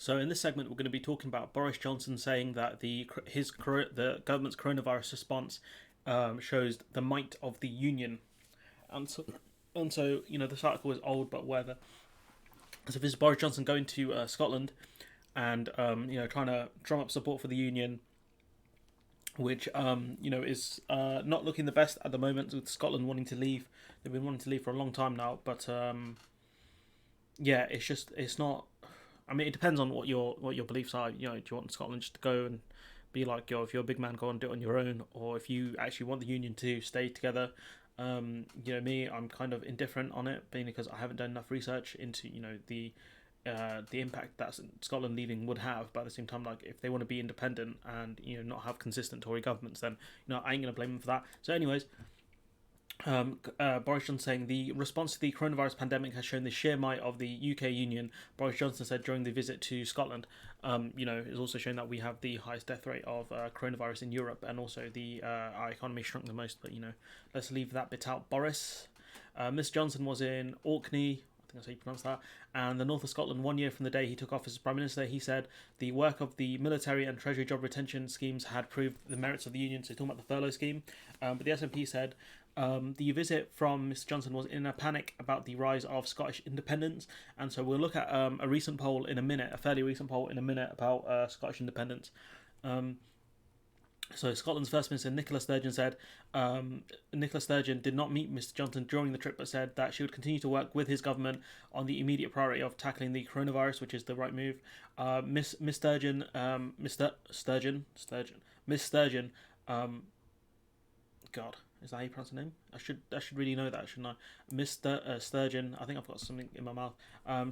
So in this segment, we're going to be talking about Boris Johnson saying that the government's coronavirus response shows the might of the union, and so this article is old, but whatever. So this is Boris Johnson going to Scotland and trying to drum up support for the union, which is not looking the best at the moment with Scotland wanting to leave. They've been wanting to leave for a long time now, but yeah, it's not. I mean, it depends on what your beliefs are. Do you want Scotland just to go and be like, if you're a big man, go and do it on your own, or if you actually want the union to stay together? Me, I'm kind of indifferent on it, being because I haven't done enough research into the impact that Scotland leaving would have. But at the same time, like if they want to be independent and not have consistent Tory governments, then I ain't gonna blame them for that. So, anyways, Boris Johnson saying the response to the coronavirus pandemic has shown the sheer might of the UK union. Boris Johnson said during the visit to Scotland, it's also shown that we have the highest death rate of coronavirus in Europe, and also our economy shrunk the most. But let's leave that bit out. Boris, Miss Johnson was in Orkney. I think that's how you pronounce that. And the north of Scotland, 1 year from the day he took office as Prime Minister. He said the work of the military and Treasury job retention schemes had proved the merits of the union. So he's talking about the furlough scheme. But the SNP said the visit from Mr Johnson was in a panic about the rise of Scottish independence. And so we'll look at a recent poll in a minute, a fairly recent poll in a minute about Scottish independence. So Scotland's First Minister Nicola Sturgeon said Nicola Sturgeon did not meet Mr Johnson during the trip, but said that she would continue to work with his government on the immediate priority of tackling the coronavirus, which is the right move. Miss Sturgeon, Miss Sturgeon, God, is that how you pronounce her name? I should really know that, shouldn't I? Miss Sturgeon, I think I've got something in my mouth.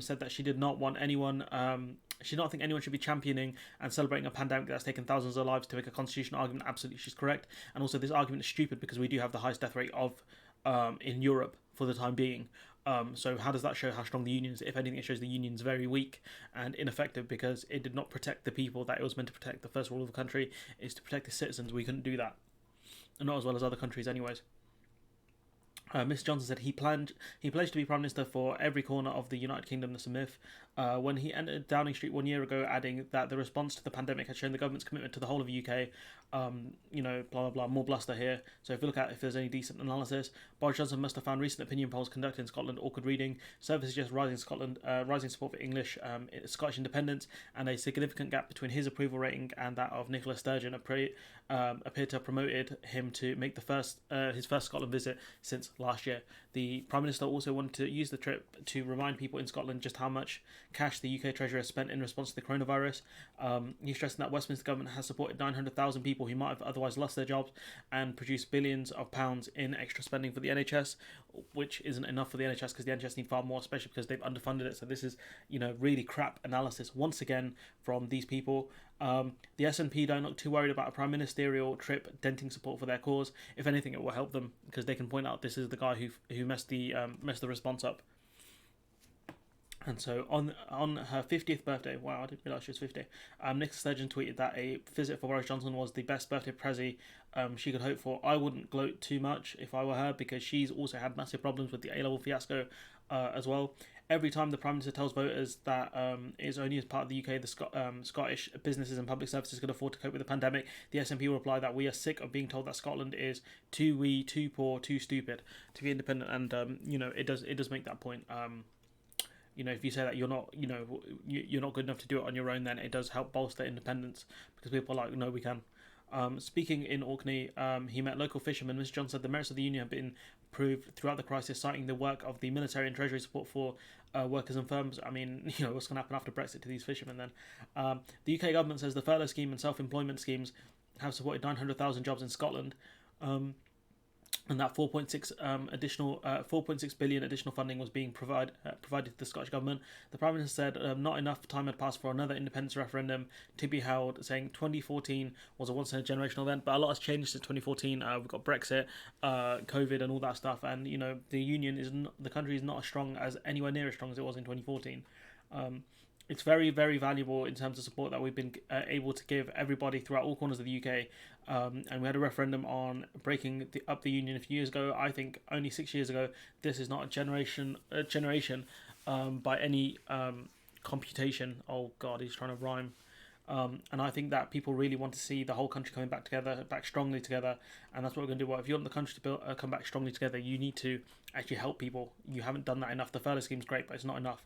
Said that she did not want anyone. She did not think anyone should be championing and celebrating a pandemic that's taken thousands of lives to make a constitutional argument. Absolutely, she's correct. And also, this argument is stupid because we do have the highest death rate of in Europe for the time being. So how does that show how strong the union is? If anything, it shows the union is very weak and ineffective because it did not protect the people that it was meant to protect. The first rule of the country is to protect the citizens. We couldn't do that, and not as well as other countries, anyways. Mr Johnson said he pledged to be Prime Minister for every corner of the United Kingdom. That's a myth. When he entered Downing Street 1 year ago, adding that the response to the pandemic had shown the government's commitment to the whole of the UK. Blah blah blah. More bluster here. So if you look at if there's any decent analysis, Boris Johnson must have found recent opinion polls conducted in Scotland awkward reading. Surveys suggest rising support for English, Scottish independence, and a significant gap between his approval rating and that of Nicola Sturgeon appeared to have promoted him to make his first Scotland visit since last year. The Prime Minister also wanted to use the trip to remind people in Scotland just how much cash the UK Treasury has spent in response to the coronavirus. He's stressing that Westminster government has supported 900,000 people who might have otherwise lost their jobs and produced billions of pounds in extra spending for the NHS, which isn't enough for the NHS because the NHS need far more, especially because they've underfunded it. So this is, really crap analysis once again from these people. The SNP don't look too worried about a prime ministerial trip denting support for their cause. If anything, it will help them because they can point out this is the guy who messed the response up. And so on her 50th birthday, wow, I didn't realise she was 50, Nicola Sturgeon tweeted that a visit for Boris Johnson was the best birthday present she could hope for. I wouldn't gloat too much if I were her because she's also had massive problems with the A-level fiasco as well. Every time the Prime Minister tells voters that it's only as part of the UK the Scottish businesses and public services can afford to cope with the pandemic, the SNP will reply that we are sick of being told that Scotland is too wee, too poor, too stupid to be independent. And it does make that point. If you say that you're not good enough to do it on your own, then it does help bolster independence because people are like, no, we can. Speaking in Orkney, he met local fishermen. Mr Johnson said the merits of the union have been proved throughout the crisis, citing the work of the military and treasury support for workers and firms. I mean, what's going to happen after Brexit to these fishermen then? The UK government says the furlough scheme and self-employment schemes have supported 900,000 jobs in Scotland. And that 4.6 billion additional funding was being provided to the Scottish government. The Prime Minister said not enough time had passed for another independence referendum to be held, saying 2014 was a once in a generational event. But a lot has changed since 2014. We've got Brexit, COVID, and all that stuff. And the country is not as strong as anywhere near as strong as it was in 2014. It's very, very valuable in terms of support that we've been able to give everybody throughout all corners of the UK. And we had a referendum on breaking up the union a few years ago. I think only 6 years ago. This is not a generation by any computation. Oh God, he's trying to rhyme. And I think that people really want to see the whole country coming back together, back strongly together, and that's what we're going to do. Well, if you want the country to come back strongly together, you need to actually help people. You haven't done that enough. The furlough scheme's great, but it's not enough.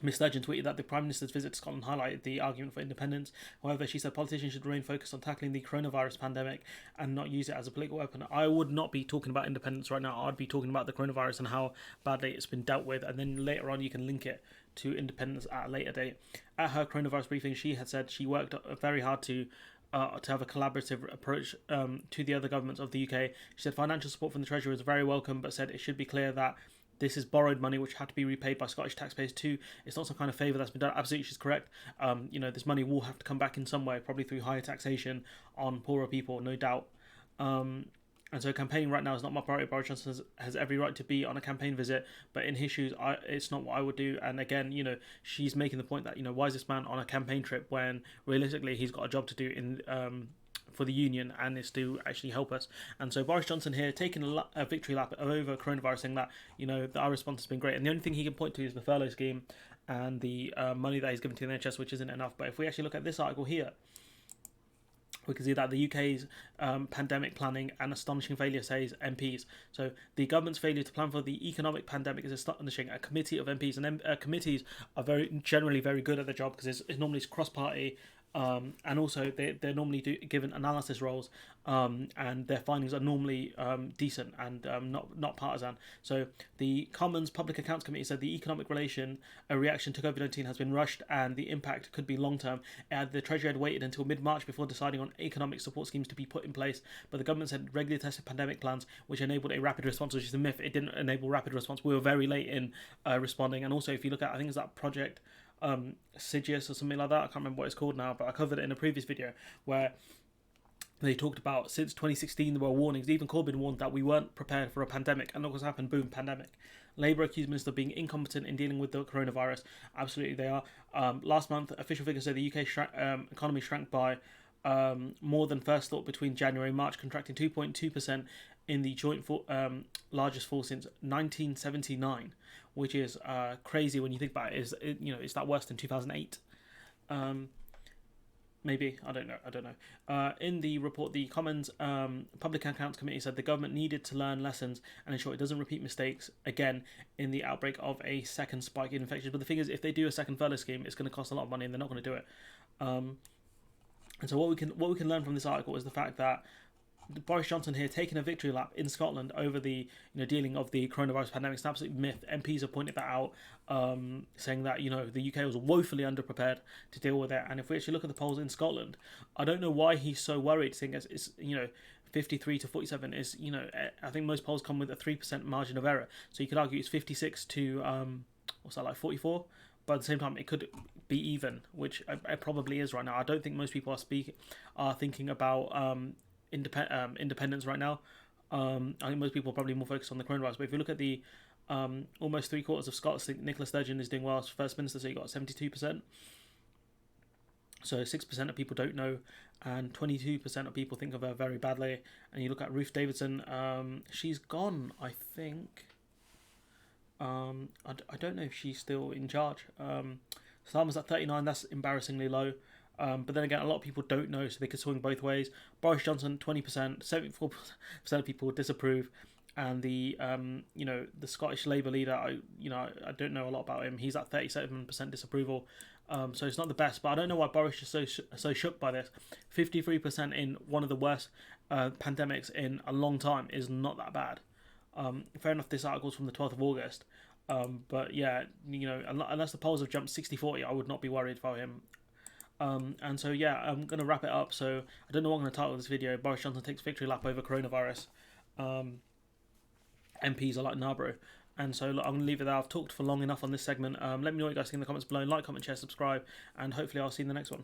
Ms Sturgeon tweeted that the Prime Minister's visit to Scotland highlighted the argument for independence. However, she said politicians should remain focused on tackling the coronavirus pandemic and not use it as a political weapon. I would not be talking about independence right now. I'd be talking about the coronavirus and how badly it's been dealt with, and then later on you can link it to independence at a later date. At her coronavirus briefing, she had said she worked very hard to have a collaborative approach to the other governments of the UK. She said financial support from the Treasury was very welcome, but said it should be clear that this is borrowed money which had to be repaid by Scottish taxpayers too. It's not some kind of favour that's been done. Absolutely, she's correct. This money will have to come back in some way, probably through higher taxation on poorer people, no doubt. And so campaigning right now is not my priority. Boris Johnson has every right to be on a campaign visit, but in his shoes, it's not what I would do. And again, she's making the point that, why is this man on a campaign trip when realistically he's got a job to do in for the union and is to actually help us. And so Boris Johnson here taking a victory lap over coronavirus, saying that our response has been great, and the only thing he can point to is the furlough scheme and the money that he's given to the NHS, which isn't enough. But if we actually look at this article here, we can see that the UK's pandemic planning and astonishing failure, says MPs. So the government's failure to plan for the economic pandemic is astonishing. A committee of MPs, and committees are generally very good at their job because it's normally cross-party. And also they're normally given analysis roles, and their findings are normally decent and not partisan. So the Commons Public Accounts Committee said the economic reaction to COVID-19 has been rushed and the impact could be long-term. The Treasury had waited until mid-March before deciding on economic support schemes to be put in place, but the government said regularly tested pandemic plans which enabled a rapid response, which is a myth. It didn't enable rapid response. We were very late in responding. And also if you look at, I think it's that project Sidious or something like that, I can't remember what it's called now, but I covered it in a previous video where they talked about since 2016 there were warnings. Even Corbyn warned that we weren't prepared for a pandemic, and look what's happened, boom, pandemic. Labour accused Minister of being incompetent in dealing with the coronavirus. Absolutely they are. Last month official figures say the UK economy shrank by more than first thought between January and March, contracting 2.2% in the joint largest fall since 1979, which is crazy when you think about it. Is that worse than 2008? Maybe, I don't know. In the report, the Commons Public Accounts Committee said the government needed to learn lessons and ensure it doesn't repeat mistakes again in the outbreak of a second spike in infections. But the thing is, if they do a second furlough scheme, it's going to cost a lot of money, and they're not going to do it. And so what we can learn from this article is the fact that Boris Johnson here taking a victory lap in Scotland over the dealing of the coronavirus pandemic is an absolute myth. MPs have pointed that out, saying that the UK was woefully underprepared to deal with it. And if we actually look at the polls in Scotland, I don't know why he's so worried, seeing as it's 53 to 47 is I think most polls come with a 3% margin of error. So you could argue it's 56 to 44. But at the same time, it could be even, which it probably is right now. I don't think most people are thinking about independence right now. I think most people are probably more focused on the coronavirus. But if you look at the almost 3/4 of Scots think Nicola Sturgeon is doing well as First Minister, so you got 72%. So 6% of people don't know, and 22% of people think of her very badly. And you look at Ruth Davidson, she's gone, I think. I don't know if she's still in charge. Starmer's at 39, that's embarrassingly low. But then again, a lot of people don't know, so they could swing both ways. Boris Johnson, 20%, 74% of people disapprove, and the Scottish Labour leader, I don't know a lot about him. He's at 37% disapproval. So it's not the best, but I don't know why Boris is so shook by this. 53% in one of the worst pandemics in a long time is not that bad. Fair enough, this article's from the 12th of August. But yeah, unless the polls have jumped 60-40, I would not be worried for him. And so yeah, I'm going to wrap it up. So I don't know what I'm going to title this video. Boris Johnson takes victory lap over coronavirus. MPs are like Narborough. And so look, I'm going to leave it there. I've talked for long enough on this segment. Let me know what you guys think in the comments below. Like, comment, share, subscribe, and hopefully I'll see you in the next one.